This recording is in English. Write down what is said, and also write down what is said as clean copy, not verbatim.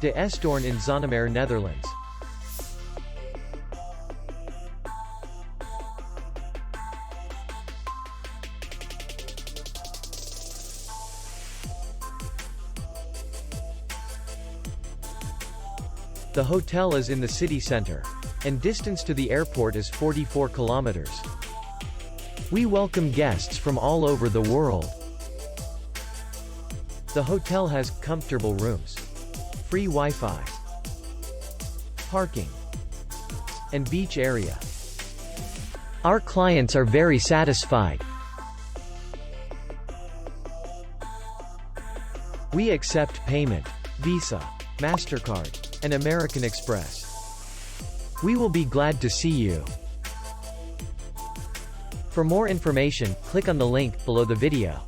De Esdoorn in Zonnemaire, Netherlands. The hotel is in the city center, and distance to the airport is 44 kilometers. We welcome guests from all over the world. The hotel has comfortable rooms, free Wi-Fi, parking, and beach area. Our clients are very satisfied. We accept payment, Visa, MasterCard, and American Express. We will be glad to see you. For more information, click on the link below the video.